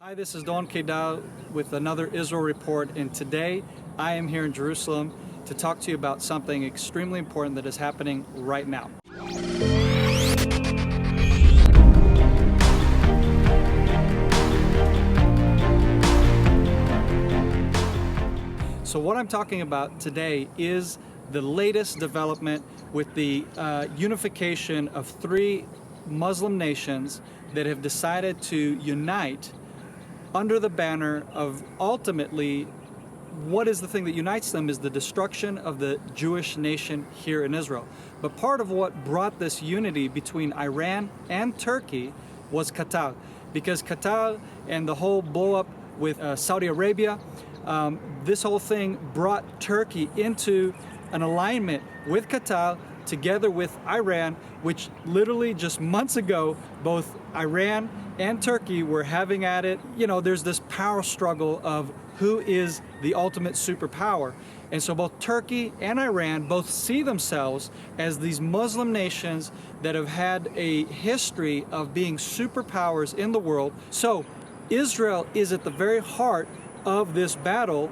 Hi, this is Don Kedal with another Israel Report, and today I am here in Jerusalem to talk to you about something extremely important that is happening right now. So what I'm talking about today is the latest development with the unification of three Muslim nations that have decided to unite under the banner of ultimately what is the thing that unites them is the destruction of the Jewish nation here in Israel. But part of what brought this unity between Iran and Turkey was Qatar, because Qatar and the whole blow up with Saudi Arabia, this whole thing brought Turkey into an alignment with Qatar together with Iran, which literally just months ago, both Iran and Turkey were having at it. You know, there's this power struggle of who is the ultimate superpower. And so both Turkey and Iran both see themselves as these Muslim nations that have had a history of being superpowers in the world. So Israel is at the very heart of this battle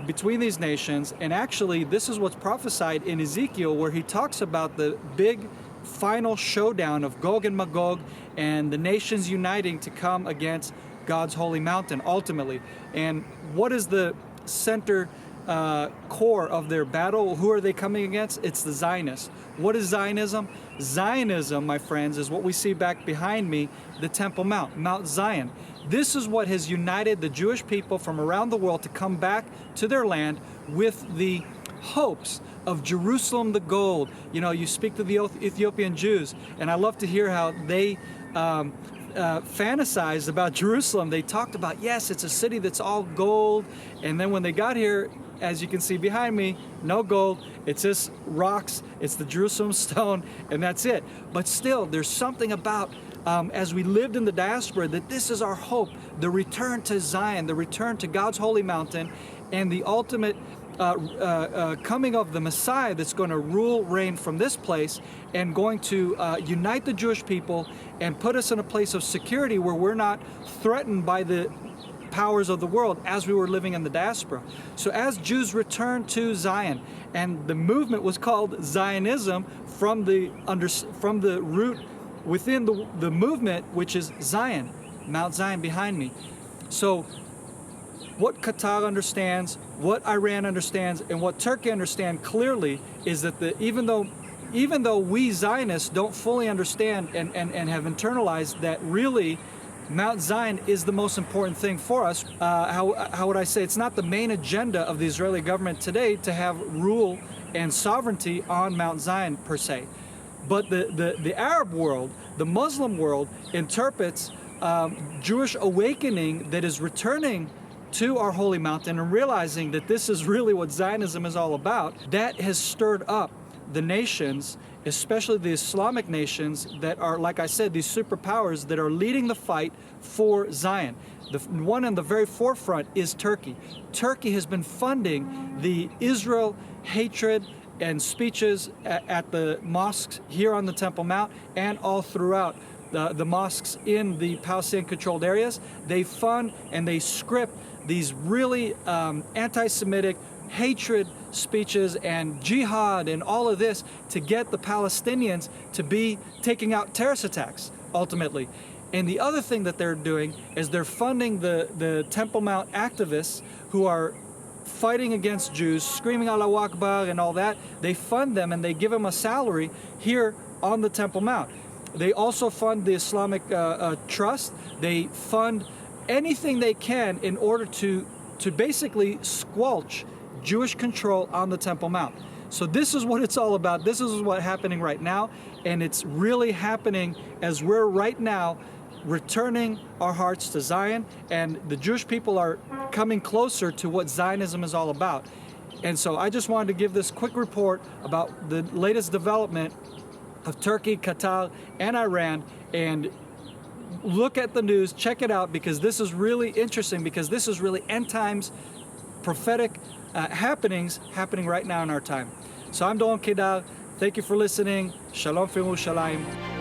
between these nations, and actually this is what's prophesied in Ezekiel, where he talks about the big final showdown of Gog and Magog and the nations uniting to come against God's holy mountain ultimately. And what is the center core of their battle? Who are they coming against? It's the Zionists. What is Zionism? Zionism, my friends, is what we see back behind me, the Temple Mount, Mount Zion. This is what has united the Jewish people from around the world to come back to their land with the hopes of Jerusalem the gold. You know, you speak to the Ethiopian Jews, and I love to hear how they fantasized about Jerusalem. They talked about, yes, it's a city that's all gold, and then when they got here, as you can see behind me, no gold, it's just rocks, it's the Jerusalem stone, and that's it. But still, there's something about as we lived in the diaspora, that this is our hope, the return to Zion, the return to God's holy mountain, and the ultimate coming of the Messiah that's going to rule, reign from this place, and going to unite the Jewish people and put us in a place of security where we're not threatened by the powers of the world as we were living in the diaspora. So as Jews returned to Zion, and the movement was called Zionism from the root within the movement, which is Zion, Mount Zion behind me. So what Qatar understands, what Iran understands, and what Turkey understand clearly is that even though we Zionists don't fully understand and have internalized that really Mount Zion is the most important thing for us. How would I say? It's not the main agenda of the Israeli government today to have rule and sovereignty on Mount Zion per se. But the Arab world, the Muslim world, interprets Jewish awakening that is returning to our holy mountain and realizing that this is really what Zionism is all about. That has stirred up the nations, especially the Islamic nations that are, like I said, these superpowers that are leading the fight for Zion. The one in the very forefront is Turkey. Turkey has been funding the Israel hatred and speeches at the mosques here on the Temple Mount and all throughout the mosques in the Palestinian-controlled areas. They fund and they script these really anti-Semitic hatred speeches and jihad and all of this to get the Palestinians to be taking out terrorist attacks ultimately. And the other thing that they're doing is they're funding the Temple Mount activists who are fighting against Jews, screaming Allahu Akbar and all that. They fund them and they give them a salary here on the Temple Mount. They also fund the Islamic Trust. They fund anything they can in order to basically squelch Jewish control on the Temple Mount. So this is what it's all about. This is what's happening right now, and it's really happening as we're right now returning our hearts to Zion, and the Jewish people are coming closer to what Zionism is all about. And so I just wanted to give this quick report about the latest development of Turkey, Qatar, and Iran, and look at the news, check it out, because this is really interesting, because this is really end times prophetic happenings happening right now in our time. So I'm Don Kedal. Thank you for listening. Shalom from Yerushalayim.